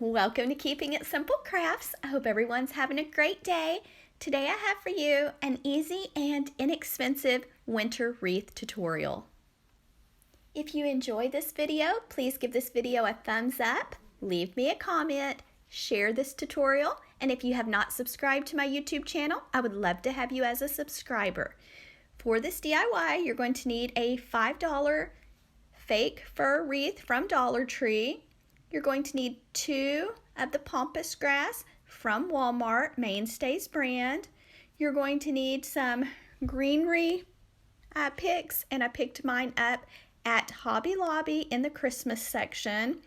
Welcome to Keeping It Simple Crafts. I hope everyone's having a great day. Today I have for you an easy and inexpensive winter wreath tutorial. If you enjoy this video, please give this video a thumbs up, leave me a comment, share this tutorial, and if you have not subscribed to my YouTube channel, I would love to have you as a subscriber. For this DIY, you're going to need a $5 fake fir wreath from Dollar Tree. You're going to need 2 of the pampas grass from Walmart, Mainstays brand. You're going to need some greenery picks, and I picked mine up at Hobby Lobby in the Christmas section.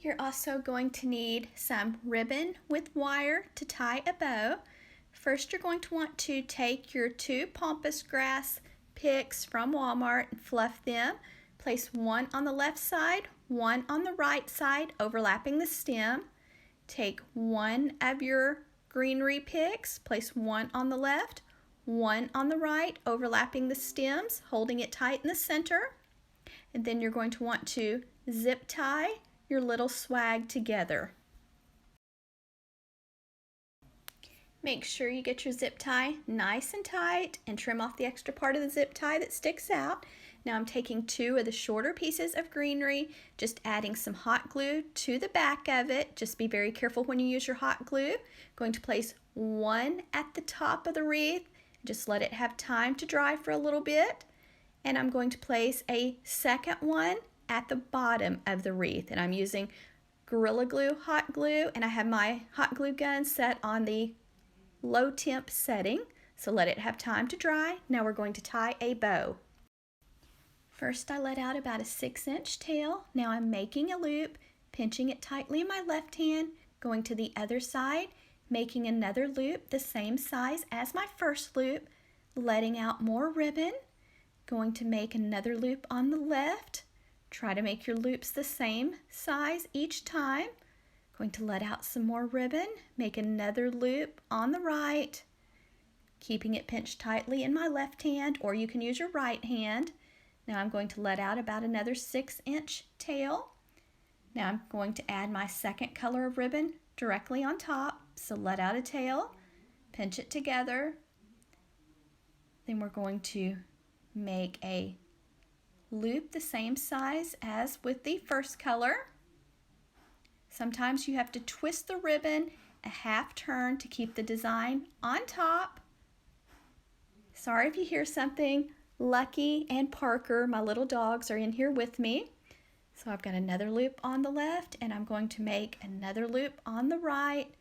You're also going to need some ribbon with wire to tie a bow. First, you're going to want to take your 2 pampas grass picks from Walmart and fluff them. Place one on the left side, one on the right side, overlapping the stem. Take one of your greenery picks, place one on the left, one on the right, overlapping the stems, holding it tight in the center. And then you're going to want to zip tie your little swag together. Make sure you get your zip tie nice and tight and trim off the extra part of the zip tie that sticks out. Now I'm taking 2 of the shorter pieces of greenery, just adding some hot glue to the back of it. Just be very careful when you use your hot glue. Going to place one at the top of the wreath. Just let it have time to dry for a little bit. And I'm going to place a second one at the bottom of the wreath. And I'm using Gorilla Glue hot glue, and I have my hot glue gun set on the low temp setting. So let it have time to dry. Now we're going to tie a bow. First, I let out about a 6-inch tail. Now I'm making a loop, pinching it tightly in my left hand, going to the other side, making another loop the same size as my first loop, letting out more ribbon, going to make another loop on the left. Try to make your loops the same size each time. Going to let out some more ribbon, make another loop on the right, keeping it pinched tightly in my left hand, or you can use your right hand. Now I'm going to let out about another 6-inch tail. Now I'm going to add my second color of ribbon directly on top. So let out a tail, pinch it together. Then we're going to make a loop the same size as with the first color. Sometimes you have to twist the ribbon a half turn to keep the design on top. Sorry if you hear something. Lucky and Parker, my little dogs, are in here with me. So I've got another loop on the left, and I'm going to make another loop on the right.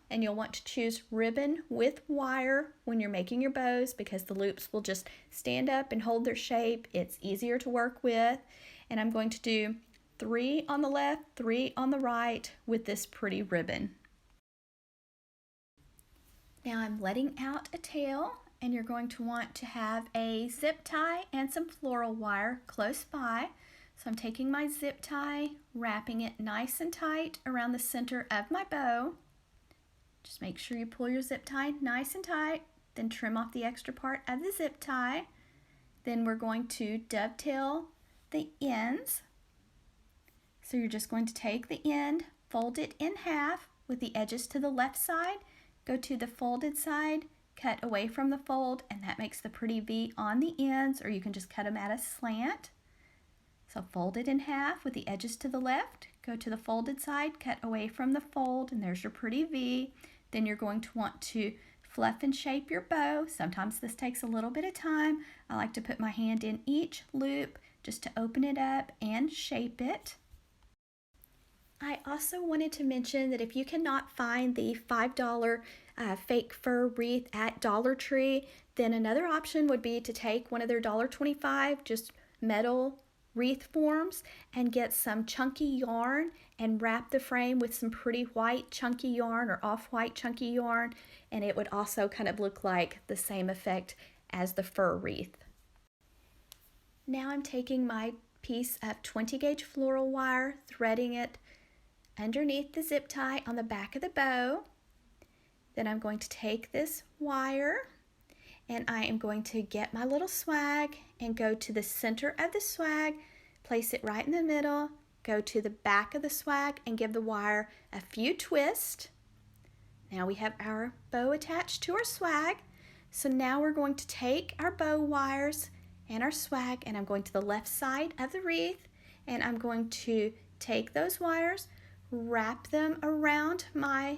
And you'll want to choose ribbon with wire when you're making your bows, because the loops will just stand up and hold their shape. It's easier to work with. And I'm going to do 3 on the left, 3 on the right with this pretty ribbon. Now I'm letting out a tail, and you're going to want to have a zip tie and some floral wire close by. So I'm taking my zip tie, wrapping it nice and tight around the center of my bow. Just make sure you pull your zip tie nice and tight, then trim off the extra part of the zip tie. Then we're going to dovetail the ends. So you're just going to take the end, fold it in half with the edges to the left side, go to the folded side, cut away from the fold, and that makes the pretty V on the ends, or you can just cut them at a slant. So fold it in half with the edges to the left, go to the folded side, cut away from the fold, and there's your pretty V. Then you're going to want to fluff and shape your bow. Sometimes this takes a little bit of time. I like to put my hand in each loop just to open it up and shape it. I also wanted to mention that if you cannot find the $5 fake fir wreath at Dollar Tree, then another option would be to take one of their $1.25 just metal wreath forms and get some chunky yarn and wrap the frame with some pretty white chunky yarn or off-white chunky yarn, and it would also kind of look like the same effect as the fir wreath. Now I'm taking my piece of 20 gauge floral wire, threading it underneath the zip tie on the back of the bow. Then I'm going to take this wire and I am going to get my little swag and go to the center of the swag, place it right in the middle, go to the back of the swag and give the wire a few twists. Now we have our bow attached to our swag. So now we're going to take our bow wires and our swag, and I'm going to the left side of the wreath, and I'm going to take those wires, wrap them around my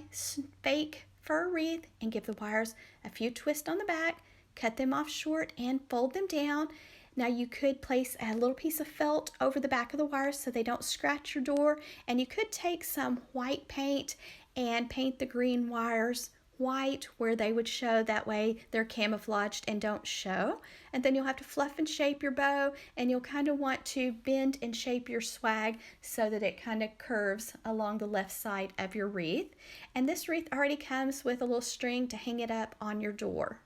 fake fur wreath, and give the wires a few twists on the back, cut them off short, and fold them down. Now you could place a little piece of felt over the back of the wires so they don't scratch your door, and you could take some white paint and paint the green wires white where they would show. That way they're camouflaged and don't show. And then you'll have to fluff and shape your bow, and you'll kind of want to bend and shape your swag so that it kind of curves along the left side of your wreath. And this wreath already comes with a little string to hang it up on your door.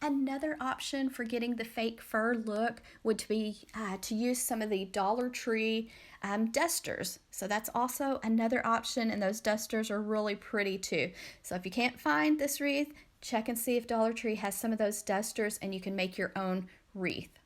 Another option for getting the fake fur look would be to use some of the Dollar Tree dusters. So that's also another option, and those dusters are really pretty too. So if you can't find this wreath, check and see if Dollar Tree has some of those dusters, and you can make your own wreath.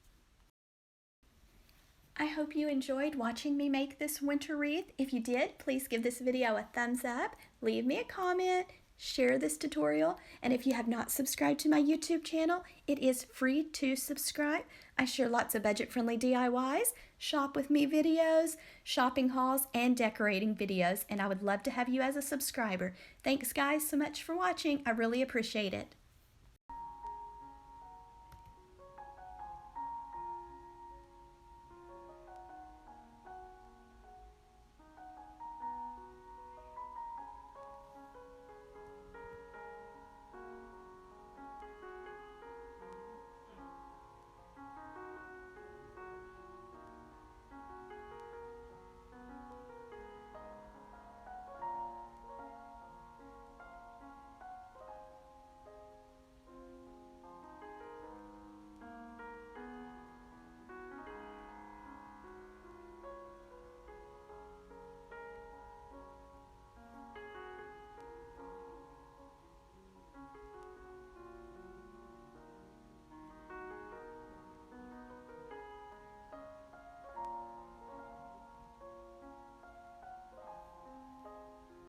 I hope you enjoyed watching me make this winter wreath. If you did, please give this video a thumbs up, leave me a comment, share this tutorial, and if you have not subscribed to my YouTube channel, it is free to subscribe. I share lots of budget-friendly DIYs, shop with me videos, shopping hauls, and decorating videos, and I would love to have you as a subscriber. Thanks guys so much for watching. I really appreciate it.